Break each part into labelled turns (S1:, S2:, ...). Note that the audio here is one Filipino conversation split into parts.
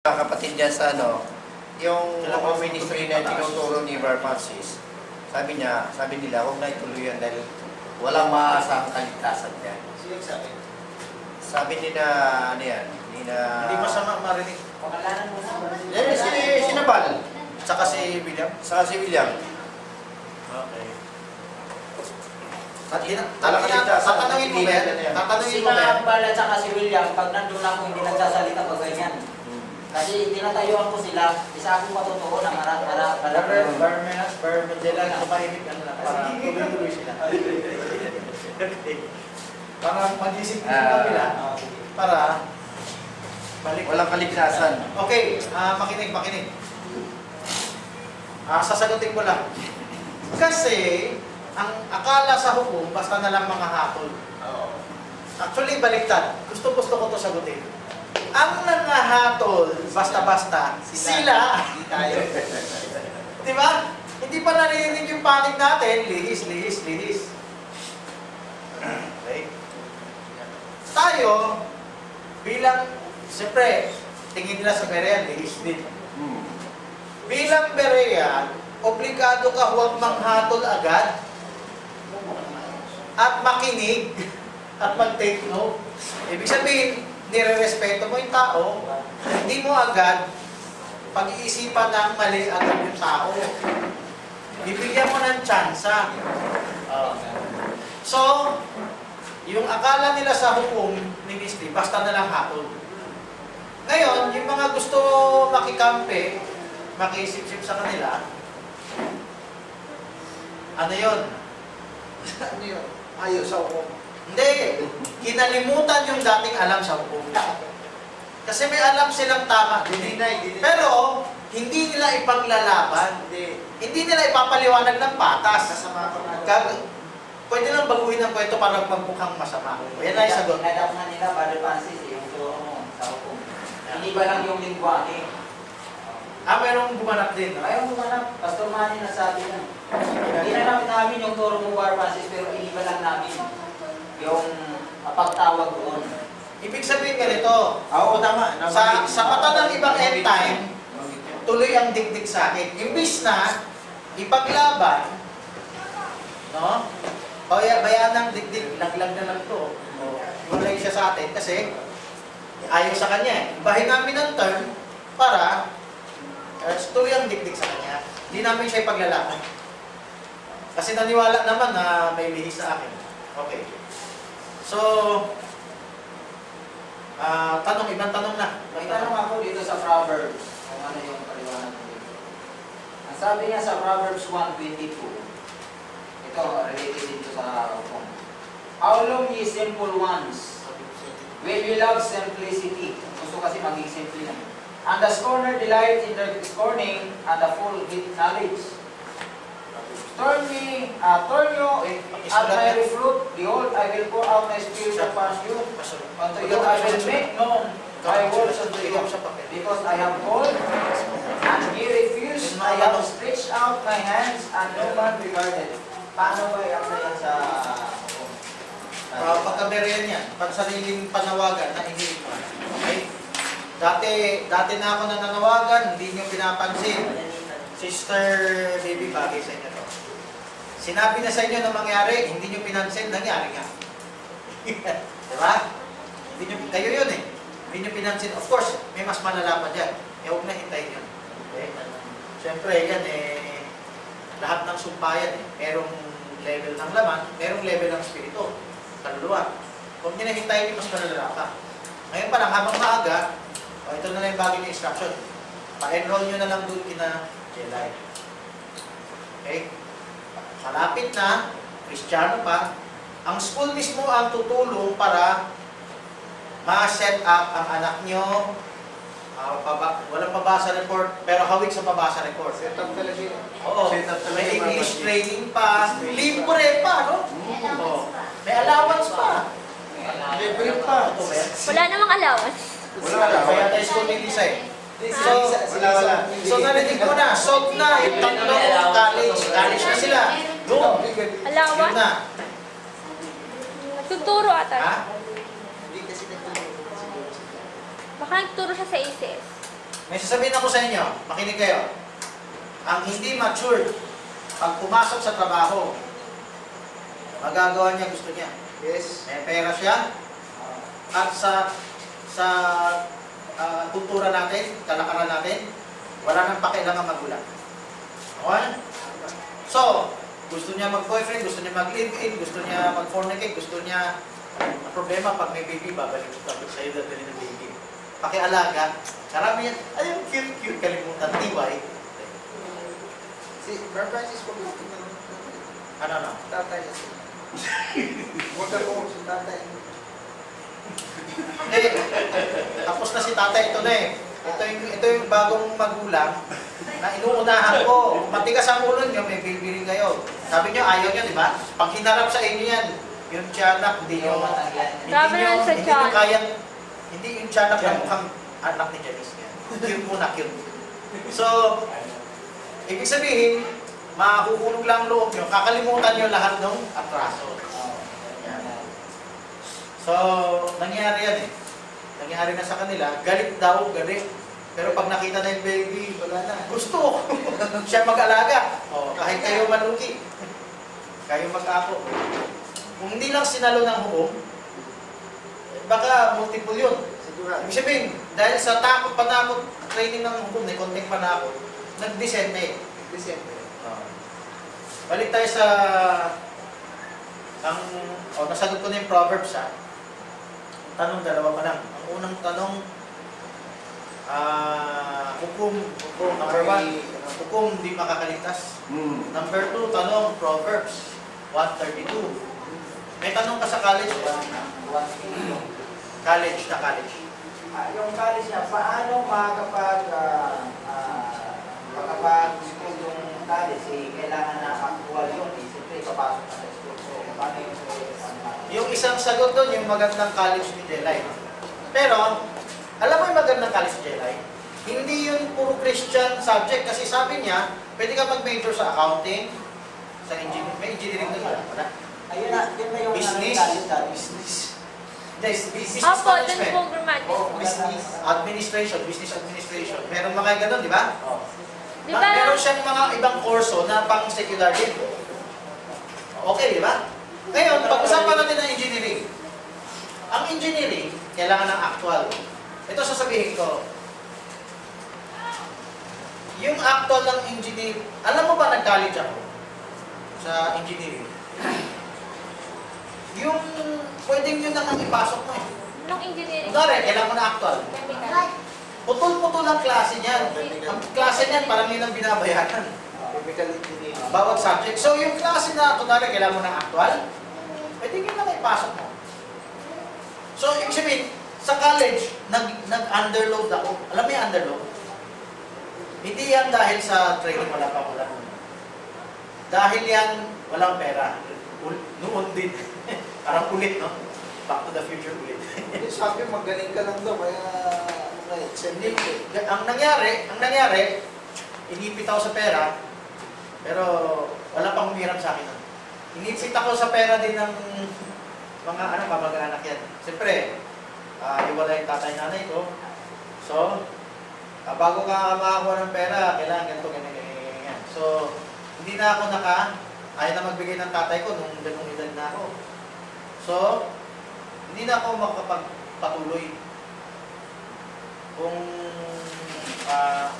S1: Kapatid niya sa yung ministry na tinuturo ni Bar Francis, sabi nila, huwag na ituloy yan dahil walang maasang kaligtasan yan.
S2: Sino sabi?
S1: Sabi nila,
S2: Hindi masama marinig.
S3: Pangalanan mo na.
S1: si Nabal,
S2: Saka si William.
S1: saka si William.
S2: Okay.
S1: Tatanungin mo ba yan?
S3: Si Nabal at saka si William, pag nandun ako hindi nagsasalita pag ganyan. Kasi tinatayuan ko sila, isa akong matutuo na
S2: Barmendela na kumahimik para tuloy-tuloy sila. Para mag-isip din kabila. Para balik.
S1: Walang kaligtasan.
S2: Okay, makinig. Sasagutin ko lang. Kasi, ang akala sa hukom, basta na lang mga hatol. Actually, baliktad. Gusto ko to sagutin. Ang nangahatol, basta-basta, sila.
S1: Hindi tayo.
S2: Diba? Hindi pa naririnig yung panic natin. Lihis. Okay? Tayo, bilang, siyempre, tingin nila sa Berean, lihis din. Bilang Berean, obligado ka huwag manghatol agad at makinig at mag-take note. Ibig sabihin, nire-respeto mo yung tao, hindi mo agad pag-iisipan ng mali agad yung tao. Bibigyan mo ng tsansa. So, yung akala nila sa hukom ministry, basta na lang hatol. Ngayon, yung mga gusto makikampe, makiisip-sip sa kanila, ano yun?
S1: Ano yun? Ayaw sa hukom.
S2: Hindi. Kinalimutan yung dating alam sa hukom. Kasi may alam silang tama. Pero, hindi nila ipaglalaban. Hindi nila ipapaliwanag ng patas. Pwede lang baguhin ang kwento para magmukhang masama. Yan ay sagot.
S3: Nadap na nila, Brother Francis, yung turo mo sa hukom. Hindi ba lang yung lingwahe?
S2: Mayroong gumanap din.
S3: Ayaw gumanap. Pastor Manny nasabi na. Ginanap namin yung turo mo, Brother Francis, pero iniba lang namin yung pagtawag doon.
S2: Ibig sabihin ganito.
S1: Oo, tama.
S2: Sa mata ng ibang end time, tuloy ang dikdik sa akin. Imbis na ipaglaban, no? Bayan ng dikdik, laglag na lang to. Walay siya sa atin kasi ayaw sa kanya. Ibahin namin ng term para tuloy ang dikdik sa kanya. Hindi namin siya ipaglalaban. Kasi naniwala naman na may lihis sa akin. Okay. So, ibang tanong na.
S3: May tanong ako dito sa Proverbs, kung ano yung paliwanag ko dito. Ang sabi niya sa Proverbs 1:22, ito, related dito sa hukom. How long ye simple ones, will you love simplicity? Gusto kasi maging simple na. And the scorner delight in their scorning, and the fool hate knowledge. Turn you at my reproof, behold, I will pour out my spirit upon you. Unto you I will make known my words unto you. Because I have called, and ye refused, I have stretched out my hands, and no man regarded. Paano ba i-apply sa
S2: Pagkaberyan yan, pag sariling panawagan na hindi mo. Okay? Dati na ako nananawagan, hindi nyo pinapansin. Sister Baby, bagay sa inyo to. Sinabi na sa inyo na mangyari, hindi nyo pinansin, nangyari nga. Diba? Kayo yun eh. Hindi nyo pinansin. Of course, may mas malala pa dyan. Huwag na hintayin yun. Okay? Siyempre, yan eh, lahat ng sumpayan eh. Merong level ng laman, merong level ng spirito. Kaluluwa. Huwag nyo na hintayin yung mas malala pa. Ngayon pa lang, habang maaga, ito na lang yung bagay na instruction. Pa-enroll nyo na lang doon kina Jelay. Okay? Malapit na, Kristiyano pa, ang school mismo ang tutulong para ma-set up ang anak nyo. Walang pabasa report, pero hawig sa pabasa report.
S1: Set up talaga yun.
S2: Oo. May English training pa. Libre pa, no? May allowance pa.
S1: Libre pa.
S4: Wala namang allowance.
S1: Wala.
S2: Kaya tayo school may design.
S1: Wala.
S2: So narinig ko na, sold na yung tatlong college. College na sila. Doon. Yun
S4: Allowance?
S2: na.
S4: Nagtuturo ata.
S2: Ha?
S1: Hindi kasi nagtuturo.
S4: Baka nagturo siya sa ACS.
S2: May sasabihin ako sa inyo, makinig kayo. Ang hindi matured, pag pumasok sa trabaho, magagawa niya gusto niya.
S1: Yes.
S2: May pera siya, at sa kultura natin, kalakaran natin, wala nang pakialam ang magulang. Okay? So, gusto niya mag-boyfriend, gusto niya mag-live-in, gusto niya mag-fornicate, gusto niya, ang problema pag may baby, babalik sa'yo dadali ng baby. Pakialaga, karami yan, ayun, cute, kalimutan, tibay.
S1: Si Brother Francis po
S2: Ano?
S1: tatay. Huwag ako si tatay.
S2: Tapos na si tatay, ito na eh. Ito yung bagong magulang na inuunahan ko. Matigas ang ulo nyo, may baby rin kayo. Sabi nyo, ayaw nyo, di ba? Pag hinarap sa inyo yan, yung tiyanak, hindi nyo,
S4: Grabe naman sa
S2: hindi nyo
S4: tiyan.
S2: kayang, hindi yung tiyanak na mukhang anak ni Janice yan. Cute muna, cute. So, ibig sabihin, mahuhulog lang ang loob nyo, kakalimutan nyo lahat ng atraso. Yan. So, nangyari yan eh. Nangyari na sa kanila, galit daw, galit. Pero pag nakita na yung baby, wala na. Gusto siya mag-alaga. O, kahit kayo malugi. Kayo mag-apo. Kung hindi lang sinalo ng hukom, baka multiple yun.
S1: Sigurado.
S2: Ibig sabihin, dahil sa panakot, training ng hukom, may konting panakot, nag-desente.
S1: December.
S2: Balik tayo sa nasagot ko na yung Proverbs ha. Tanong, dalawa pa lang. Ang unang tanong, hukom, number 1, hukom di makakaligtas. Number 2, tanong, Proverbs 132. May tanong ka sa college ba? College.
S3: Yung college niya, paano makakapag-school yung college? Kailangan na actual yun. Siyempre, papasok na sa school. So, paano yung
S2: Yung isang sagot doon, yung magandang college ni Jelay. Pero, alam mo yung magandang college ni Jelay? Hindi yun puro Christian subject kasi sabi niya, pwede ka mag-major sa accounting, sa engineering. May engineering doon wala.
S3: Ayun na, yun na yung
S2: Business.
S3: business.
S2: Business
S4: Opo, dun
S2: management.
S4: po graduate.
S2: Business administration. Meron mga ganun, di ba?
S4: Di ba?
S2: Meron siyang mga ibang kurso na pang secular din. Okay, di ba? Ngayon, pag-usapan natin ng engineering. Ang engineering, kailangan ng actual. Ito sasabihin ko. Yung actual ng engineering, alam mo ba nag-college ako sa engineering? Yung pwedeng yun lang ang ipasok mo eh.
S4: Anong engineering?
S2: Kunwari, kailangan mo na actual.
S4: Chemical.
S2: Putol-putol ang klase niyan. Ang klase niyan, parang yun ang binabayaran.
S1: Chemical engineering.
S2: Bawat subject. So, yung klase na, kunwari, kailangan mo ng actual, pwede yun lang ipasok mo. So, ibig sabihin, sa college, nag-underload ako. Alam mo yung underload? Hindi yan dahil sa training wala pa wala. Dahil yan, walang pera. Noon din. Parang ulit, no? Back to the future ulit.
S1: Hindi, sabi magaling ka lang daw, kaya
S2: Hindi, ang nangyari, inipit ako sa pera, pero wala pang humirap sa akin. Inipit ako sa pera din ng mga kamag-anak yan. Siyempre, iwala yung tatay-nanay ko. So, bago ka makakuha ng pera, kailangan ganito. So, hindi na ako ayaw na magbigay ng tatay ko nung ganung edad na ako. So, hindi na ako makakapagpatuloy. Kung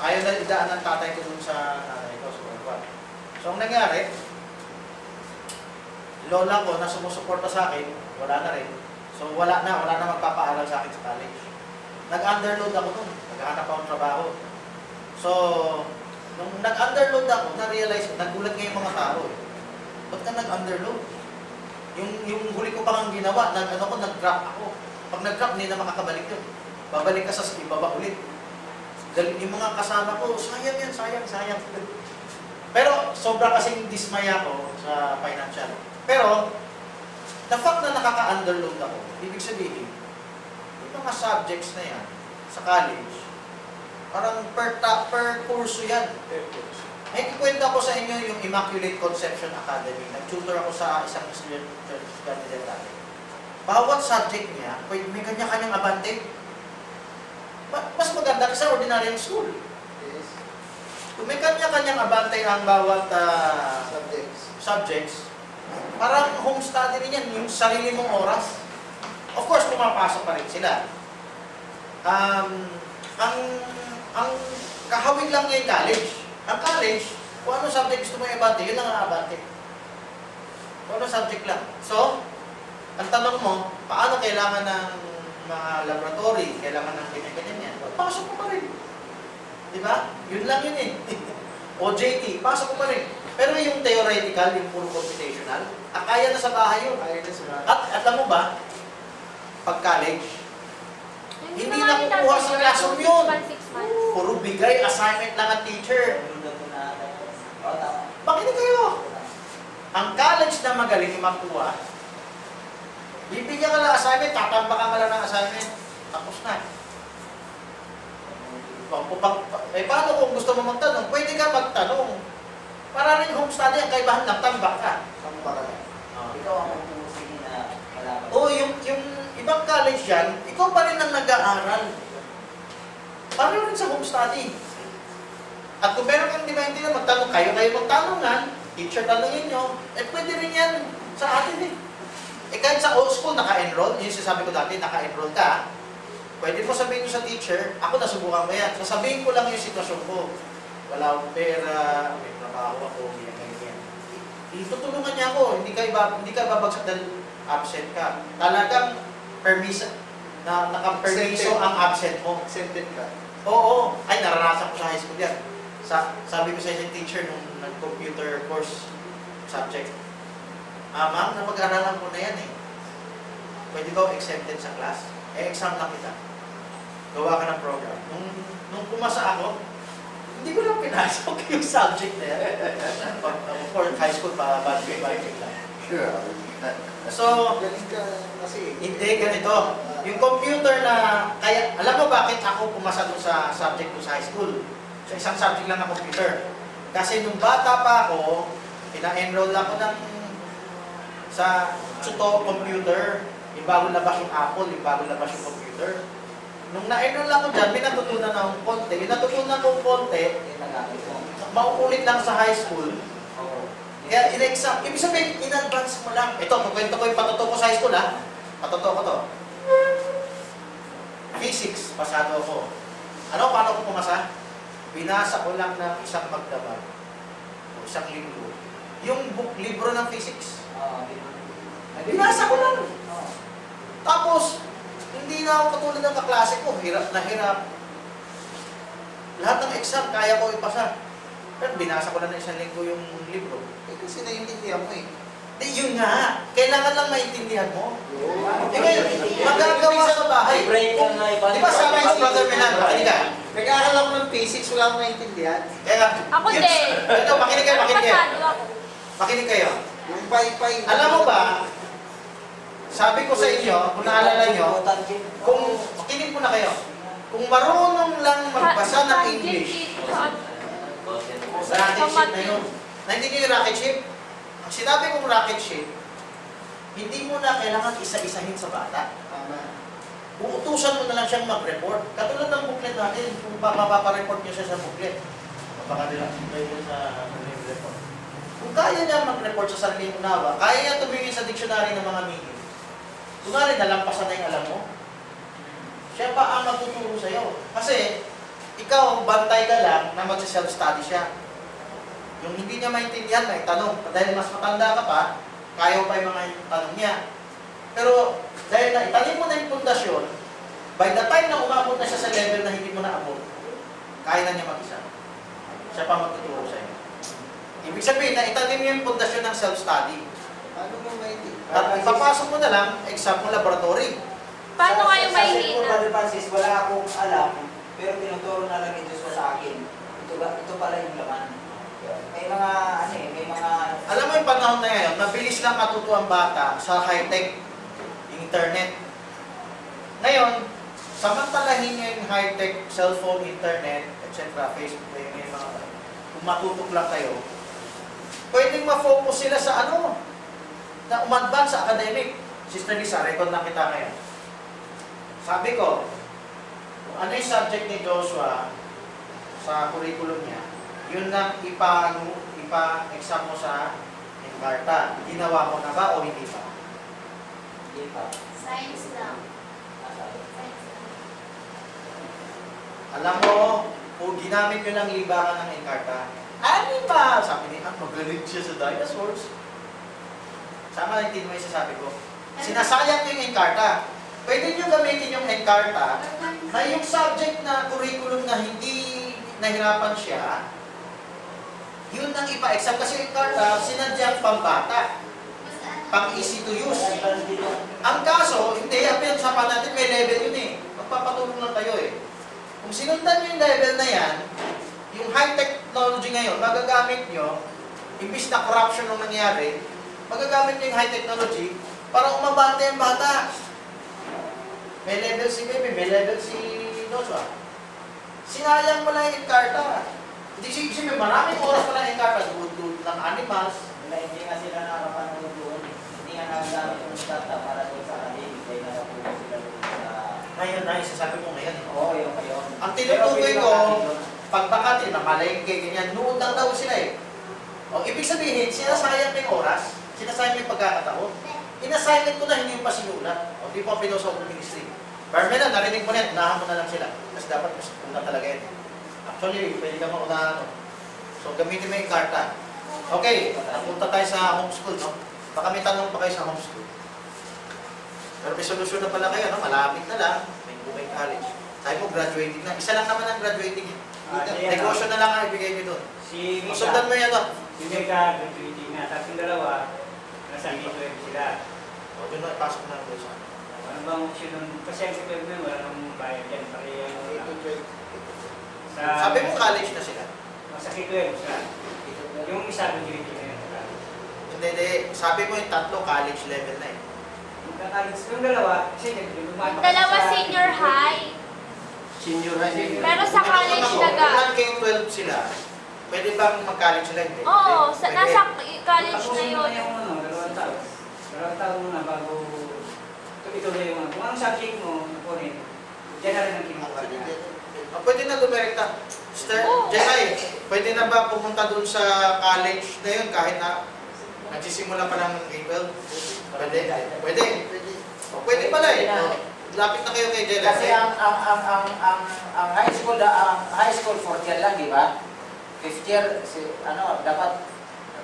S2: ayaw na idaan ng tatay ko dun sa nanay ko. So, ang nangyari, lola ko na sumusuporta sa akin, wala na rin. So, wala na magpapaaral sa akin sa college. Nag-underload ako dun. Naghahanap akong trabaho. So, nung nag-underload ako, na-realize, nagulat nga yung mga tao eh. Ba't ka nag-underload? Yung huli ko pang ginawa, nag-drop ako. Pag nag-drop, hindi na makakabalik yun. Babalik ka sa ibaba ulit. Yung mga kasama ko, sayang. Pero, sobra kasing dismaya ko sa financial. Pero, the fact na nakaka-underload ako, ibig sabihin, yung mga subjects na yan, sa college, parang per kurso yan. May ikwento ko sa inyo yung Immaculate Conception Academy. Nag-tutor ako sa isang church dati. Bawat subject niya, may kanya-kanyang abante. Mas maganda kasi sa ordinaryong school.
S1: Yes.
S2: Kung may kanya-kanyang abante ang bawat subjects, parang home study rin yan, yung sarili mong oras. Of course, pumapasok pa rin sila. Ang kahawig lang niya yung college. Ang college, kung ano subject gusto mo i-abante, yun lang ang abante. Kung ano subject lang. So, ang tanong mo, paano kailangan ng mga laboratory, kailangan ng ganyan-ganyan yan? Pasok mo pa rin. Diba? Yun lang yun eh. OJT, pasok mo pa rin. Pero yung theoretical, yung puro computational, kaya na sa bahay yun. At alam mo ba, pag college, hindi na kukuha sa classroom yun. Puro bigay, assignment lang ang teacher. Makinig kayo. Ang college na magaling makuha, bibigyan ka lang assignment, tatambakan ka lang ng assignment, tapos na. Paano kung gusto mo magtanong? Pwede ka magtanong. Para rin home study, ang kaibahan lang, tambak ka.
S1: Tambak ka.
S3: Ikaw ang pupusin na malaman.
S2: Oo, yung ibang college yan, ikaw pa rin ang nag-aaral. Paano rin sa home study? At kung meron kang hindi na magtanong, kayo magtanongan, teacher tanongin nyo, pwede rin yan sa atin eh. Kahit sa old school, naka-enroll, yung sinasabi ko dati, naka-enroll ka, pwede mo sabihin nyo sa teacher, ako nasubukan ko yan. Sasabihin ko lang yung sitwasyon ko. Wala akong pera, may trabaho ako, ganyan. Itutulungan niya ako, hindi ka babagsak dahil absent ka. Talagang permiso, naka-permiso ang absent mo.
S1: Exempted ka.
S2: Oo, ay naranasan ko sa high school yan. Sabi ko sa isang teacher nung nag-computer course subject, ma'am, napag-aralan ko na yan eh. Pwede ba exempted sa class? Exam lang kita. Gawa ka ng program. Nung pumasa ako, hindi ko lang pinasok yung subject na yan. For high school, budget lang.
S1: Sure.
S2: So,
S1: Galing ka kasi.
S2: hindi ganito. Yung computer na, kaya, alam mo bakit ako pumasa doon sa subject ko sa high school? Sa isang subject lang na computer. Kasi nung bata pa ako, pina-enroll ako sa Tsuto computer. Yung bago labas yung Apple, yung bago labas yung computer. Nung na-enroll ako dyan, may natutunan akong konti. Yung natutunan akong konti, mauulit lang sa high school. Kaya in-exam, ibig sabihin, in-advance mo lang. Ito, kukwento ko yung patuto ko sa high school ha. Patuto ko to. Physics, pasado ako. Ano, paano ko pumasa? Binasa ko lang ng isang magdamag. O isang libro. Yung libro ng physics. Binasa ko lang. Tapos, hindi na ako katulad ng kaklase ko. Hirap na hirap. Lahat ng exam, kaya ko ipasa. Pero binasa ko lang ng isang linggo yung libro.
S1: Kasi naiintindihan mo eh.
S2: Di, yun nga. Kailangan lang maintindihan mo. Ngayon, magagawa sa bahay. Di ba sabi yung brother Milan, makinig ka.
S1: Nag-aaral ako ng physics, wala akong naiintindihan.
S2: Kaya,
S4: Ako din.
S2: Ito, makinig kayo.
S4: Pasado ako.
S2: Makinig kayo.
S1: Yung pay-pay.
S2: Alam mo ba, sabi ko sa inyo, kung naalala nyo, kung, makinig mo na kayo, kung marunong lang magbasa ng English, rocket ship na yun. Naintindihan niyo yung rocket ship? Ang sinabi kong rocket ship, hindi mo na kailangan isa-isahin sa bata. Uutusan mo na lang siyang mag-report. Katulad ng booklet natin, kung mapapareport niyo siya sa booklet, baka nila sa report. Kung kaya niya mag-report sa sariling unawa, kaya niya tumingin sa dictionary ng mga meaning. Kunwari, nalampasan na yung alam mo, siya pa ang magtuturo sa'yo. Kasi, ikaw, bantay ka lang na mag-self-study siya. Yung hindi niya maintindihan, may tanong. Dahil mas matanda ka pa, kaya pa yung mga tanong niya. Pero, dahil na itanim mo na yung pundasyon, by the time na umabot na siya sa level na hindi mo naabot, kaya na niya mag-isa. Siya pa magtuturo sa'yo. Ibig sabihin na itanim mo yung pundasyon ng self-study.
S1: Ano mo maintindihan?
S2: At ipapasok mo na lang, exam mo laboratory.
S4: Paano nga yung
S3: Sa
S4: mahihina?
S3: Brother Francis, wala akong alam, pero tinuturo na lang ito sa akin. Ito pala yung laman. May mga, may mga...
S2: Alam mo yung panahon na ngayon, mabilis lang matuto ang bata sa high-tech, internet. Ngayon, samantalahin niyo yung high-tech, cellphone, internet, etc., Facebook, may mga, kung matutok lang kayo, pwedeng ma-focus sila sa na umadvance sa academic. Sister Lisa, record na kita ngayon. Sabi ko, Kung ano yung subject ni Joshua sa curriculum niya, yun lang ipa-exam mo sa Encarta. Ginawa mo na ba o hindi pa?
S3: Hindi pa.
S4: Science lang.
S3: Nasa-
S4: Science lang.
S2: Alam mo, kung ginamit nyo lang libangan ng Encarta, ano ba? Sabi niya, magaling siya sa dinosaurs. Sama lang din mo yung sasabi ko. Sinasayang nyo yung Encarta. Pwede nyo gamitin yung Encarta na yung subject na curriculum na hindi nahirapan siya, yun ang ipa-exam. Kasi yung Encarta, sinadyang pambata. Pang easy to use. Ang kaso, hindi, ang pinag-usapan natin, may level yun eh. Magpapatulong lang tayo eh. Kung sinundan nyo yung level na yan, yung high technology ngayon, magagamit nyo, imbis na corruption nung nangyari, magagamit nyo yung high technology para umabante ang bata. May level si Baby, may level si Joshua. Sinayang mo lang yung Encarta. Hindi isipin, maraming oras pa lang yung Encarta, dudud ng animals.
S3: Hindi nga sila nakapanood doon. Hindi nga nagagamit yung data para doon sa academic. Kaya nakapanood sila doon sa...
S2: Ngayon na, isasabi mo ngayon.
S3: Oo, yun.
S2: Ang tinutukoy ko, pag bakati, namalengke, ganyan, noon lang daw sila eh. O, ibig sabihin, sinasayang mo yung oras, sinasayang mo yung pagkakataon. In-assignment ko na hindi yung pasinulat. O, di po ang pinuso ko ministry. Parmela, narinig mo na yan, unahan mo na lang sila. Kasi dapat mas una talaga yan. Actually, pwede ka maunahan. So, gamitin mo yung karta. Okay, napunta tayo sa homeschool, no? Baka may tanong pa kayo sa homeschool. Pero may solusyon na pala kayo, no? Malapit na lang, may college. Sabi mo, graduating na. Isa lang naman ang graduating. Negosyo na lang ang ibigay nyo doon.
S5: Si Mika,
S2: Masundan mo yan, no?
S5: si Mika, graduating na. Tapos yung dalawa, nasa B12 sila.
S2: O, doon na, pasok na doon sa
S5: Ano bang option nun? Kasi ang B12 mo, wala nang bayad yan. Pareho lang. Sa,
S2: Sabi mo, college na sila.
S5: Sa K12 sila. Yung isa, graduating na yun.
S2: Hindi. Sabi mo yung tatlo, college level na eh.
S5: Yung dalawa, kasi
S4: Yung dalawa senior high.
S1: Senior high.
S4: Pero sa college naga.
S2: Kung K-12 sila, pwede bang mag-college sila? Hindi.
S4: Oo,
S2: Hindi. Pwede.
S4: nasa college na
S5: Tapusin mo
S4: yun.
S5: na yung ano, 2 taon. 2 taon muna bago ituloy yung ano. Kung anong subject mo, kunin, dyan na rin ang kinukuha niya.
S2: Pwede na dumirekta. Sister,
S4: Oo.
S2: Jedi, pwede na ba pumunta doon sa college na yun kahit na nagsisimula pa lang ng K-12? Pwede. Pwede. O, pwede pala eh. Lapit na kayo kay Jedi.
S3: Kasi ang high school 4th year lang, di ba? 5th year, dapat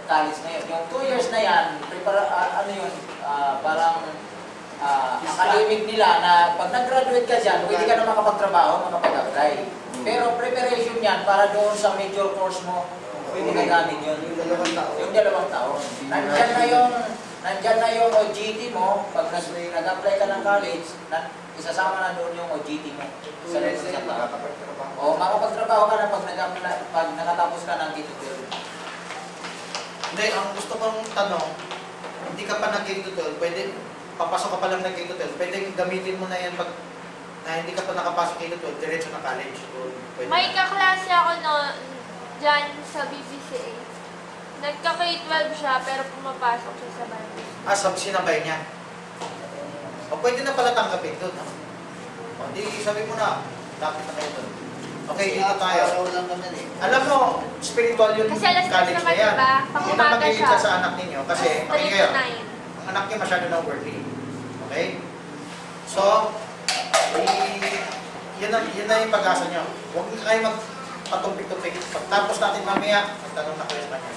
S3: college na yun. Yung 2 years na yan, parang academic nila na pag nag-graduate ka dyan, pwede ka na makapagtrabaho, makapag-apply. Pero preparation yan para doon sa major course mo, pwede na gamit yun. Yung 2 taon. Nandyan na yung OGT mo, pag nag-apply ka ng college, isasama na doon yung OGT mo. Sa o makapagtrabaho ka na pag nakatapos ka ng K-12.
S2: Hindi, ang gusto kong tanong, hindi ka pa nag-K-12, pwede, papasok ka pa lang ng K-12, pwede gamitin mo na yan pag na hindi ka pa nakapasok K-12, diretso na college. Pwede
S4: May
S2: na.
S4: kaklase ako no, dyan sa BBCA. Nagka-K-12 siya, pero pumapasok siya sa Bible.
S2: Sinabay niya. O pwede na pala tanggapin doon. No? O di sabi mo na, dapat na kayo doon. Okay, dito tayo. Alam mo, spiritual yun
S4: Kasi alas 10
S2: college na
S4: naman,
S2: yan.
S4: diba?
S2: Yun ang
S4: Pang-umaga
S2: mag-iingat
S4: siya.
S2: sa anak ninyo kasi,
S4: Alas 3
S2: okay
S4: to
S2: kayo,
S4: 9.
S2: ang anak niya masyado na worldly. Okay? So, yun na yung pag-asa nyo. Huwag kayo magpatumpik-tumpik. Pagtapos natin mamaya, magtanong na kayo sa kanya.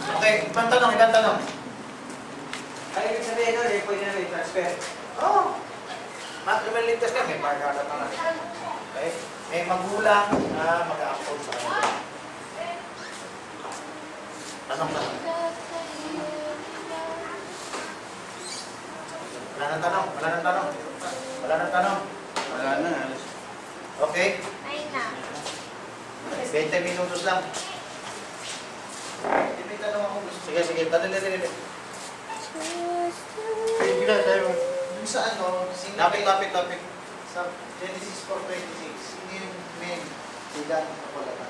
S2: Okay, ibang tanong.
S5: Ay, ibig sabihin nun, pwede na may transfer.
S2: Oo. Lumilitas ka, may markada pa nga. Okay? May magulang na mag-a-upload sa kanila. Tanong. Wala nang tanong.
S1: Wala na.
S2: Okay?
S4: 9 na.
S2: 20 minutos lang. May tanong ako gusto. Sige. Dali.
S1: Pwede na tayo.
S2: Yung sa ano, lapit. Sa Genesis 4:26, hindi yung men, sila kapalatan.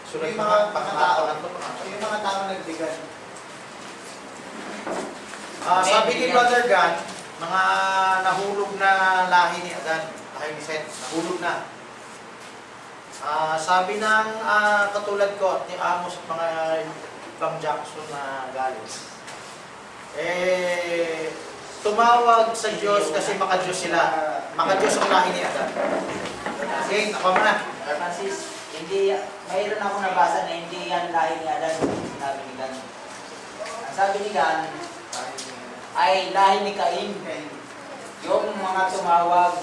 S2: So, yung mga tao nagbigan. Sabi ni Brother Gan, mga nahulog na lahi ni Adan, lahi ni Seth, nahulog na. Sabi ng katulad ko at ni Amos at mga ibang Jackson na galing, tumawag sa Diyos kasi maka-Diyos sila. Maka-Diyos ang lahi ni Adan. Okay, ako mo na.
S3: Francis, hindi, mayroon ako nabasa na hindi yan lahi ni Adan, sinabi ni Gan. Ang sabi ni Gan, ay lahi ni Cain. Yung mga tumawag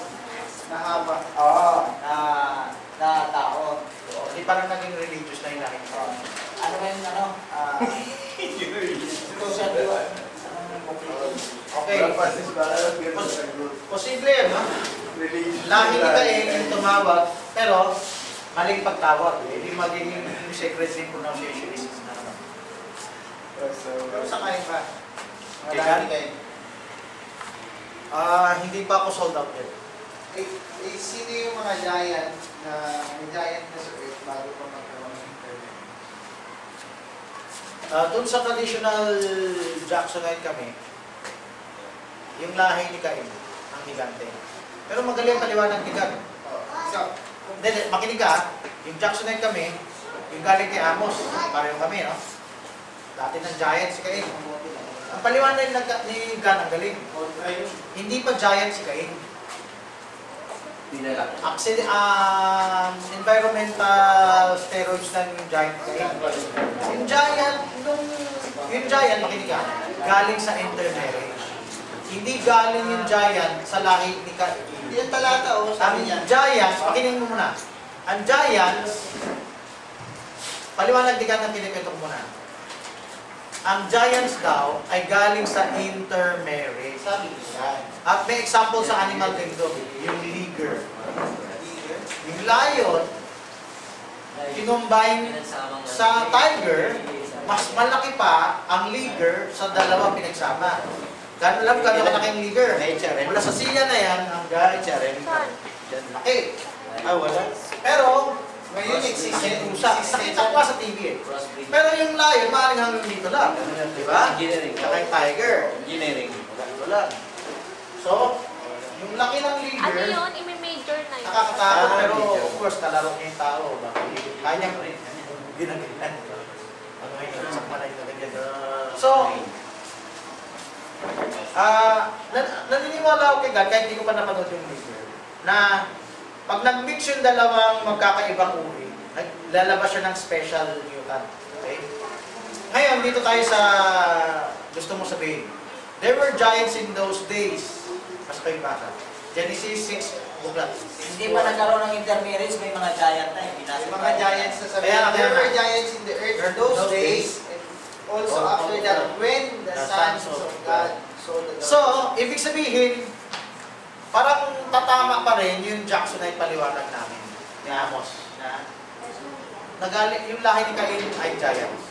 S2: Na haba.
S3: oo, na tao.
S2: Hindi parang naging religious na yung lahi niya.
S3: Ano ba yung ano? Social diwa.
S2: Okay. Posible yan, no? Lahi ni Cain yung tumawag, pero maling pagtawag. Hindi magiging secretary pronunciation na naman. Pero sa kain ka?
S1: Mga dami kayo.
S2: Hindi pa ako sold out yet.
S1: Sino yung mga giant na may giant na sa earth bago pa magkaroon ng internet?
S2: Doon sa traditional Jacksonite kami, yung lahi ni Cain, ang higante. Pero magaling paliwanag ni God. Hindi, makinig ka, yung Jacksonite kami, yung galing kay Amos, pareho kami, no? Dati ng giant si Cain. Ang paliwanag ni God ang galing. Hindi pa giant si Cain. Environmental steroids ng giant Cain. Yung giant, makinig ka, galing sa intermarriage. Hindi galing yung giant sa lahi ni Cain.
S1: Hindi yung talata, oh,
S2: Ang
S1: sabi niya.
S2: giants, pakinig mo muna. Ang giants, paliwanag di ka ng kinikwento ko muna. Ang giants daw ay galing sa intermarriage.
S1: Sabi niya.
S2: At may example sa animal kingdom, yung liger. Yung lion, kinumbine sa tiger, mas malaki pa ang liger sa dalawa pinagsama. Alam ka na malaking liger. Wala sa siya na yan, ang giant.
S4: Saan?
S2: Yan, laki.
S1: Wala.
S2: Pero,
S1: Ngayon, exist.
S2: may usa. Nakita ko sa TV eh. Pero yung lion, maaaring hanggang dito lang. Di ba? Saka yung tiger. Dito lang. So, yung laki ng
S4: Ano
S2: liger,
S4: yun? Imi-major na yun.
S2: nakakatakot, pero of course, talaro niya yung tao. Kanya mo rin. Ginagalan. Ano yun? Sakma na yung nagagyan. So, naniniwala ako kay God, kahit hindi ko pa napanood yung liger, na pag nag-mix yung dalawang magkakaibang uri, lalabas siya ng special mutant. Okay? Ngayon, dito tayo sa gusto mo sabihin. There were giants in those days. Mas kayo basa. Genesis 6, buklat.
S3: Hindi pa nagkaroon ng intermarriage, may mga giant na eh.
S1: May mga giants na sabi.
S2: Kaya,
S1: There
S2: kaya
S1: were
S2: na.
S1: giants in the earth in those days. And also after that, when the sons of God saw the
S2: So, ibig sabihin, parang tatama pa rin yung Jacksonite paliwanag namin ni Amos na nagaling yung lahi ni Cain ay giants.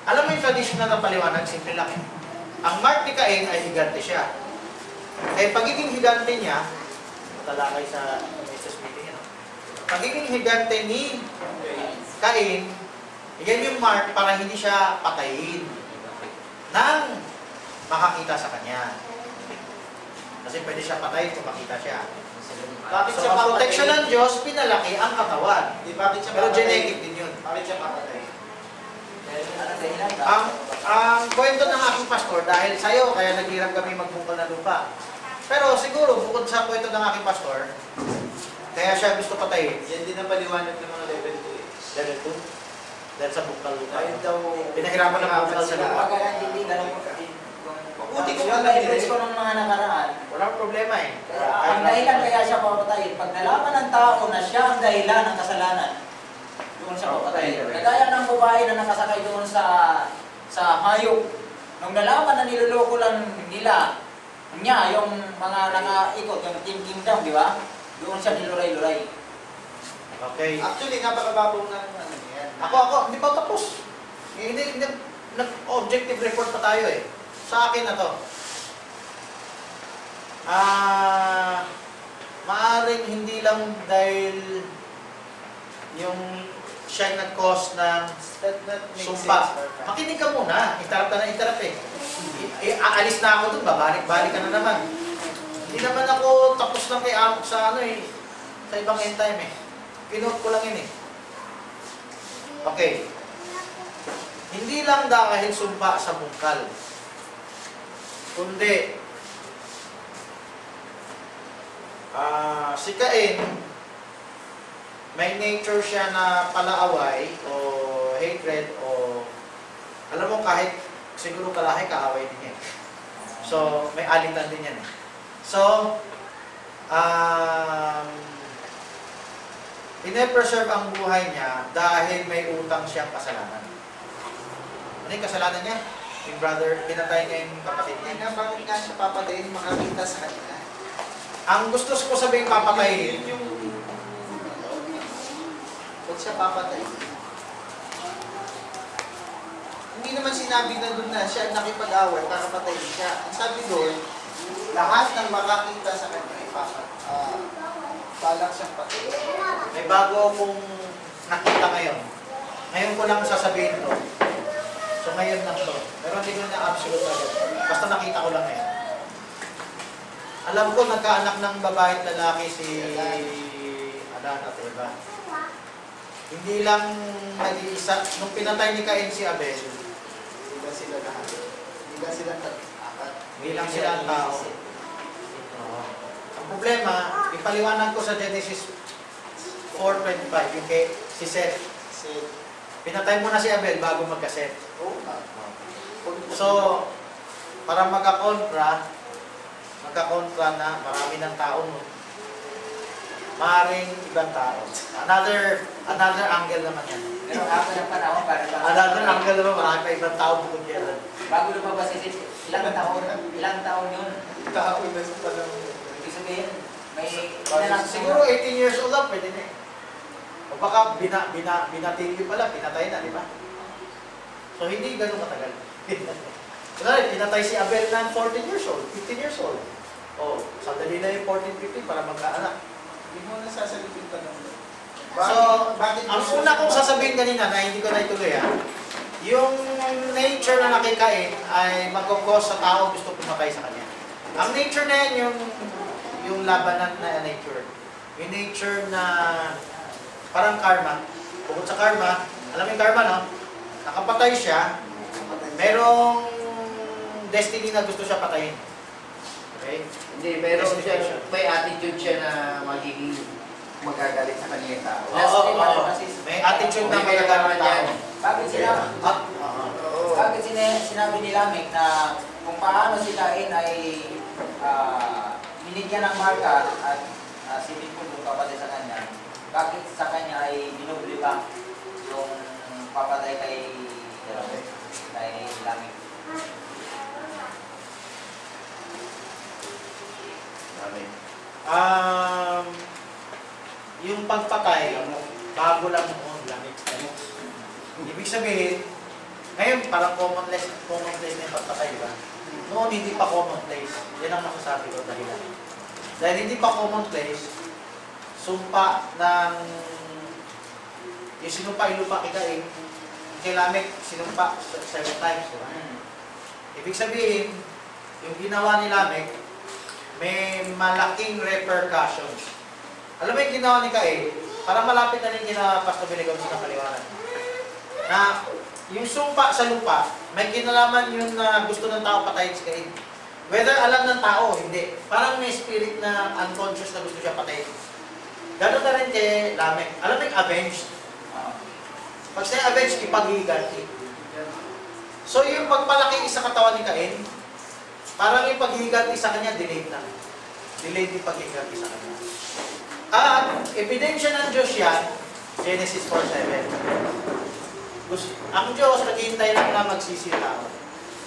S2: Alam mo yung traditional na paliwanag, simple lang eh. Ang mark ni Cain ay higante siya. Eh, pagiging higante niya, talakay sa Mrs. meeting, pagiging higante ni Cain, yan yung mark para hindi siya patayin nang makakita sa kanya. Kasi pwede siya patayin kung makita siya.
S1: Bakit
S2: So,
S1: siya
S2: ang protection
S1: papatay?
S2: ng Diyos, pinalaki ang katawan.
S1: Di bakit siya
S2: Pero
S1: papatay?
S2: genetic din yun.
S1: Bakit siya papatay?
S2: Ang kwento ng aking pastor, dahil sa'yo, kaya naghirap kami magbungkal na lupa. Pero siguro, bukod sa kwento ng aking pastor, kaya siya gusto patayin.
S1: Yan din ang paliwanag ng mga level 2 eh.
S2: Dahil ito, dahil sa bungkal lupa.
S1: Dahil daw,
S2: Pinahirapan ng bungkal sa lupa.
S3: Pagka hindi ganun po.
S1: Mabuti kung
S3: Yung
S1: alam
S3: leverage
S1: nila
S3: ko ng mga nakaraan,
S2: Walang problema eh.
S3: ang dahilan kaya siya papatayin, pag nalaman ng tao na siya ang dahilan ng kasalanan, doon siya papatayin. Kagaya ng babae na nakasakay doon sa hayop, nung nalaman na niloloko lang nila, niya, yung mga nakaikot, yung Team Kingdom, di ba? Doon siya niluray-luray.
S2: Okay.
S1: Actually, napakababaw ng ano yan.
S2: Ako, hindi pa tapos. Hindi, nag-objective report pa tayo eh. Sa akin na to. Maaring hindi lang dahil yung siya yung nag-cause ng
S1: That makes
S2: sumpa.
S1: sense, Lord.
S2: Makinig ka muna. Interrupt ka na interrupt eh. Aalis na ako dun, babalik-balik ka na naman. Hindi naman ako tapos lang kay Amok sa ano eh. Sa ibang end time eh. Pinote ko lang yun eh. Okay. Hindi lang dahil sumpa sa bungkal. Kundi, si Cain, may nature siya na palaaway o hatred o alam mo kahit siguro kalahi kaaway din yan. So, may alitan din yan. So, pine-preserve ang buhay niya dahil may utang siyang kasalanan. Ano yung kasalanan niya? Yung brother, pinatay niya yung kapatid
S6: Kaya
S2: niya.
S6: nga, bakit nga siya papatayin makakita sa kanya?
S2: Ang gusto ko sabihin papatayin,
S6: Ba't siya papatayin? Hindi naman sinabi na doon na siya nakipag-away, kakapatayin siya. Ang sabi doon, lahat ng makakita sa kanya ay balak siyang patayin.
S2: may bago kong nakita ngayon. Ngayon ko lang sasabihin to. So ngayon lang to. Pero hindi ko na absolute agad. Basta nakita ko lang ngayon. Alam ko nagkaanak ng babae at lalaki si Adan at Eva. Hindi lang nag-iisa. Nung pinatay ni Cain si Abel,
S6: Hindi ba sila lahat? Hindi ba sila apat?
S2: hindi lang sila ang tao. Oo. Ang problema, ipaliwanag ko sa Genesis 4:25, yung kay si Seth.
S6: Kasi,
S2: Pinatay mo na si Abel bago magka-Seth.
S6: oo nga.
S2: So, para magkakontra na marami ng tao mo. Maaaring ibang tao. Another angle naman yan.
S3: Pero ako ng panahon, para
S2: Another angle naman, marami pa ibang tao bukod yan.
S3: bago lumabas si Sid, ilang taon yun.
S6: Tao na sa panahon.
S3: Ibig sabihin, may
S2: Siguro 18 years old lang, pwede na eh. O baka binatigil pala, pinatay na, di ba? So, hindi ganun matagal. Kunwari, pinatay si Abel ng 14 years old, 15 years old. O, sandali na yung 14, 15 para magkaanak.
S6: Hindi mo na sasagutin pa naman.
S2: So, ang una kong sasabihin kanina na hindi ko na ituloy yung nature na nakikain ay magkukos sa tao gusto pumatay sa kanya. Ang nature na yan, yung labanan na nature. Yung nature na parang karma. Bukod sa karma, alam mo yung karma, no? Nakapatay siya, merong destiny na gusto siya patayin. Okay?
S1: Hindi, meron siya, may attitude siya na magiging magagalit sa kanya yung tao.
S2: Oo. May attitude na magagalit ng tao.
S3: Bakit sinabi ni Lamech na kung paano si Cain ay binigyan ng marka at sinipon yung papatay sa kanya, bakit sa kanya ay binubli pa yung papatay kay Lamech?
S2: Yung pagpatay, bago lang noon, lamig. Ibig sabihin, ngayon parang commonplace na yung pagpatay, di ba? Noon hindi pa commonplace. Yan ang masasabi ko dahilan. Dahil hindi pa commonplace, sumpa ng yung sinumpa ilupa kay Lamech, sinumpa 7 times, di ba? Ibig sabihin, yung ginawa ni Lamech, may malaking repercussions. Alam mo yung ginawa ni Cain, parang malapit na rin kina Pastor Biligon sa kaliwanag. Na yung sumpa sa lupa, may kinalaman yun na gusto ng tao patayin si Cain. Whether alam ng tao o hindi, parang may spirit na unconscious na gusto siya patayin. Gano'n na rin kay Lamech. Alam mo yung avenged? Pag siya avenged, ipaghiganti. So yung pagpalaki sa katawan ni Cain, parang yung paghiganti sa kanya, delayed na. Delayed yung paghiganti sa kanya. At ebidensya ng Diyos yan, Genesis 4:7. Ang Diyos, naghihintay lang na magsisi tao.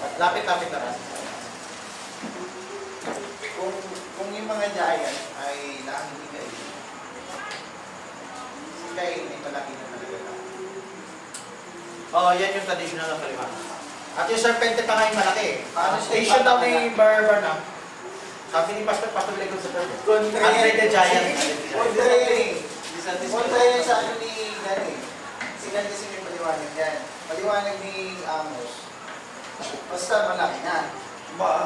S2: At lapit-lapit na rin.
S6: Kung yung mga giant ay nakahindi kayo, si Cain ay malaki na talaga.
S2: Oo, yan yung traditional na paliwanag. At yung serpente pa nga yung malaki eh.
S6: Paano siya
S2: Station daw
S6: ipapakala?
S2: ni Bernam. Sabi ni Pastor Biligon sa serpente. Andre the Giant.
S6: Kontra yan sa ano ni Gani. paliwanag ni Amos, basta malaki na.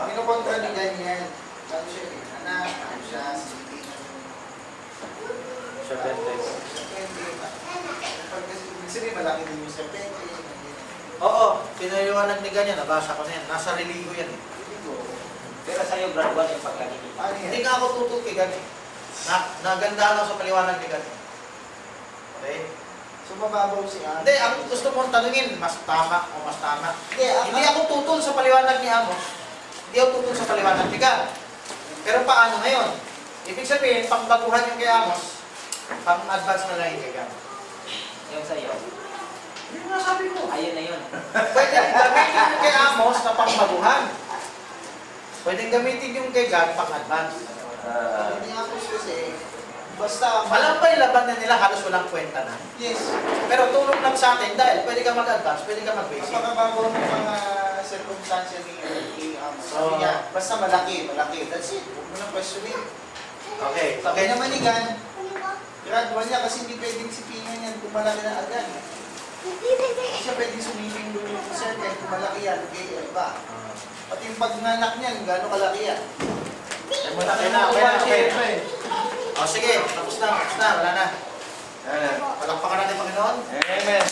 S6: Pinukontra ni Daniel. Ano siya eh? Anak, ano siya, silipin.
S1: Serpentes.
S6: Pag kasi ibig sabihin, malaki din yung serpente.
S2: Oo, pinaliwanag ni ganyan, nabasa ko na yan. Nasa religo yan eh.
S3: Pero sa'yo, grade 1 yung paglagay dito.
S6: Ano
S2: Hindi
S6: yan?
S2: nga ako tutol kay ganyan. Nagandahan ako sa paliwanag ni ganyan. Okay?
S6: So, mababaw si Amos.
S2: Hindi, ang gusto mong tanungin, mas tama o mas tama. Hindi
S6: ako.
S2: ako tutol sa paliwanag ni Amos. Hindi ako tutol sa paliwanag ni God. Pero paano ngayon? Ibig sabihin, pangbaguhan yung kay Amos, pang-advance na lang yung kay God.
S3: Yung sa'yo.
S2: Yun nga sabi ko.
S3: Ayun na yun.
S2: Pwede gamitin yung kay Amos na pangbaguhan. Pwede gamitin yung kay God pang-advance.
S6: Hindi Amos kasi, basta,
S2: Alam ba yung laban na nila halos walang kwenta na?
S6: yes,
S2: Pero tulong lang sa atin dahil pwede ka mag-advance, pwede ka mag-basic.
S6: napakababaw ng mga circumstansya ni Amos. Sabi
S2: So,
S6: niya, basta malaki, malaki. That's it. Huwag mo nang questionin.
S2: Okay.
S6: Sabi naman ni Gan, grade 1 niya kasi hindi pwedeng sipingan yan kung malaki na agad. Hindi siya pwedeng sumiping doon yung circle kung malaki yan. Okay, iba. Pati yung pagnganak niyan, gano'ng kalaki yan.
S2: Malaki na, okay na. O sige, tapos na, wala na. Palakpakan natin, Panginoon.
S1: Amen.